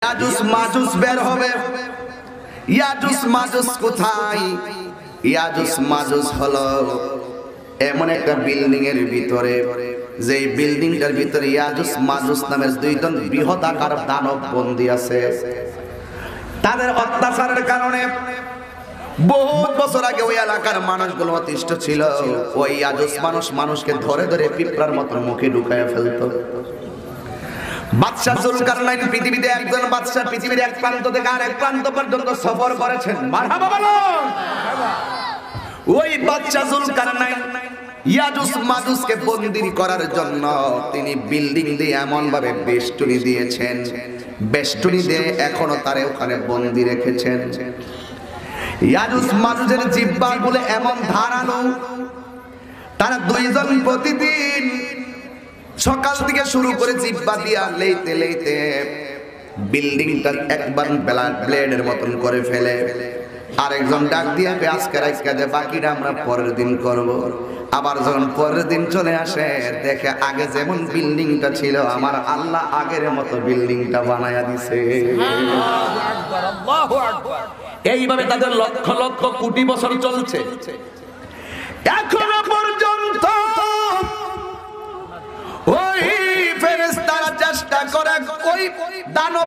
ইয়াজুজ মাজুজ বের হবে। ইয়াজুজ মাজুজ কোথায়? ইয়াজুজ মাজুজ হলো এমন একটা বিল্ডিং এর ভিতরে, যে বিল্ডিংটার ভিতরে ইয়াজুজ মাজুজ নামের দুইজন বৃহৎ আকার দানব বন্দী আছে। তাদের অত্যাচারের কারণে বহুত বছর আগে ওই এলাকার মানুষগুলো অতিষ্ঠ ছিল। ওই ইয়াজুজ মানুষকে ধরে ধরে পিঁপড়ার মতো মুখে ঢুকায় ফেলতো। বাদশা জুলকারনাইন পৃথিবীতে একজন বাদশা, পৃথিবীর এক প্রান্ত থেকে আরেক প্রান্ত পর্যন্ত সফর করেছেন। মারহাবা বলুন। ওই বাদশা জুলকারনাইন ইয়াজুজ মাজুজকে বন্দী করার জন্য তিনি বিল্ডিং দিয়ে এমন ভাবে বেষ্টনী দিয়েছেন, বেষ্টনী দিয়ে এখনো তারে ওখানে বন্দী রেখেছেন। ইয়াজুজ মাজুজের জিহ্বাগুলো এমন ধারালো, তারা দুইজন প্রতিদিন সকাল থেকে শুরু করে জিহ্বা দিয়া লেইতে লেইতে বিল্ডিংটা একবার ব্লেডের মতন করে ফেলে। আরেকজন ডাক দিয়ে আজকে রাইকা যে বাকিটা আমরা পরের দিন করব। আবার যখন পরের দিন চলে আসে দেখে আগে যেমন বিল্ডিংটা ছিল আমার আল্লাহ আগের মতো বিল্ডিংটা বানায়া দিছে। এইভাবে তাদের লক্ষ লক্ষ কোটি বছর চলছে। এখনো পর্যন্ত ওই ফেরেশতারা চেষ্টা করে ওই দানব